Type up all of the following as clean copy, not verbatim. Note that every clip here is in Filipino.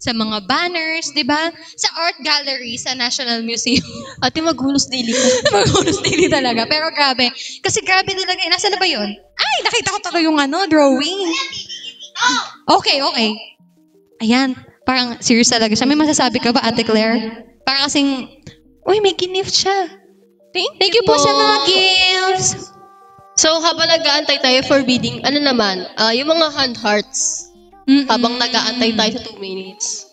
sa mga banners, di ba? Sa art gallery, sa National Museum. Ate, maghulos daily ka. Maghunos daily talaga. Pero grabe. Kasi grabe talaga. Nasaan na ba yun? Ay, nakita ko talaga yung drawing. Okay. Ayan. Parang serious talaga siya. May masasabi ka ba, Ate Claire? Parang kasing, uy, may gift siya. Thank you po sa mga gifts. So, habang nag-aantay tayo for bidding, ano naman, yung mga hand hearts. Habang nag-aantay tayo sa 2 minutes.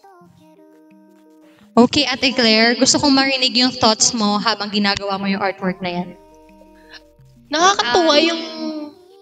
Okay, Ate Claire, gusto kong marinig yung thoughts mo habang ginagawa mo yung artwork na yan. Nakakatuwa yung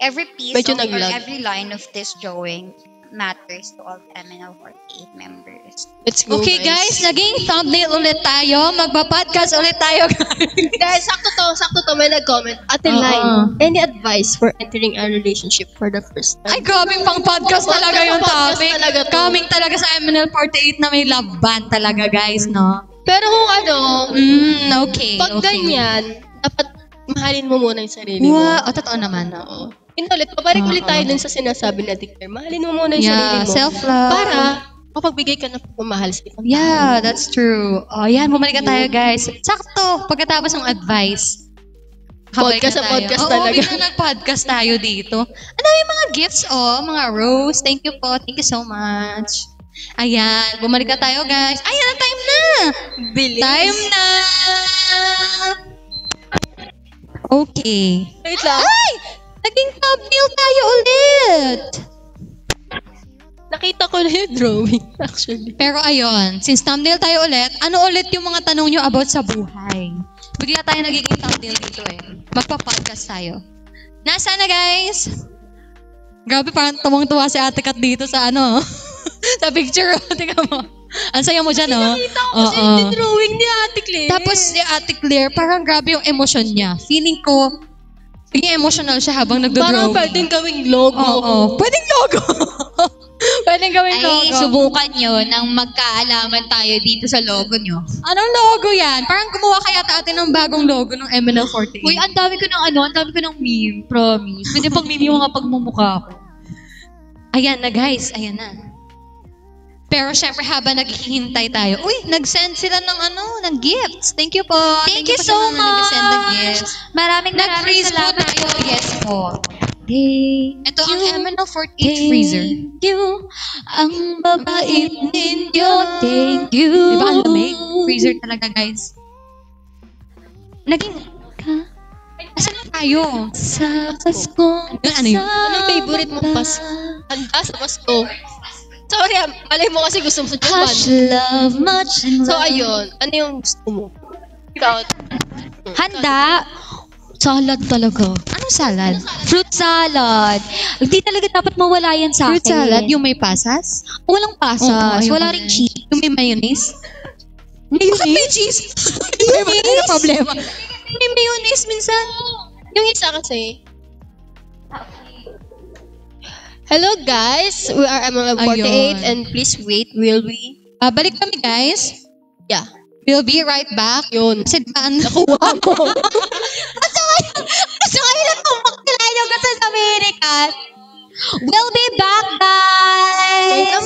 every piece medyo or nag-lag. every line of this drawing matters to all MNL48 members. Let's go, Okay, guys, naging thumbnail ulit tayo. Magpa-podcast ulit tayo, guys. Guys, sakto to. May nag-comment. Ate Line, any advice for entering a relationship for the first Ay, time? grabe pang podcast talaga yung Podcast topic. talaga to. Coming talaga sa MNL48 na may love band talaga, guys, no? Pero kung ano, Okay. pag ganyan, dapat mahalin mo muna yung sarili mo. Wow, totoo naman, no? Inulit, pabalik ulit tayo dun sa sinasabi na Claire. Mahalin mo muna yung sarili mo. Self-love. Para mapagbigay ka ng pagmamahal sa ibang tao. Yeah, that's true. Oh, yan, bumalik tayo, guys. Sakto, pagkatapos ng advice. Podcast sa podcast Oo, talaga. bigla nag-podcast tayo dito. Ano yung mga gifts, mga rose. Thank you po. Thank you so much. Ayan, bumalik na tayo, guys. Ayan, time na. Bilis. Time na. Okay. Wait lang. Ay! Naging thumbnail tayo ulit. Nakita ko na yung drawing, actually. Pero ayun, since thumbnail tayo ulit, ano ulit yung mga tanong nyo about sa buhay? Bigla tayo nagiging thumbnail dito Magpa-podcast tayo. Nasaan na, guys? Grabe, parang tumang-tuwa si Ate Kat dito sa sa picture. Tingnan mo. Ang saya mo dyan, Nakita ko kasi yung drawing ni Ate Claire. Tapos si Ate Claire, parang grabe yung emosyon niya. Feeling ko, naging emotional siya habang nagdo-drawing. parang pwedeng gawing logo. Oo. Pwedeng logo. Pwedeng gawing logo. Ay, subukan nyo nang magkaalaman tayo dito sa logo nyo. Anong logo yan? Parang gumawa kaya ate ng bagong logo ng MNL48. Uy, ang dami ko ng meme, promise. Pwede pag meme yung mga pagmumukha ko. Ayan na, guys. Ayan na. Pero syempre habang naghihintay tayo, nag-send sila ng gifts. Thank you po. Thank you po so sa mga nag-send ng much. gifts. Maraming Nag-freeze po salamat tayo. po. Yes po. Ito ang MNL48 freezer. Thank you, ang babait ninyo. Thank you. Diba ang lamig? Freezer talaga, guys. Asan na tayo? Sa Pasko. Ano yun? Anong favorite mong Pasko? Handa sa Pasko. Sorry, malay mo kasi gusto mo sa Japan. Hush love, much So, love. ayun. Ano yung gusto mo? Ikaw. Handa. Salad talaga. Anong salad? Fruit salad. Hindi talaga dapat mawala yan sa Fruit akin. salad? Yung may pasas? Walang pasas. Oo, wala ayoko ring na. cheese. Yung may mayonnaise? Bakit may cheese? May ano problema? May mayonnaise minsan. Yung isa kasi. Hello guys, we are MLM48 Ayun. and please wait, will we? Balik kami, guys. Yeah. We'll be right back. Yun. Kasi daan. Nakuha mo. Gusto kayo lang kung makilala gusto sa Amerika. We'll be back, guys!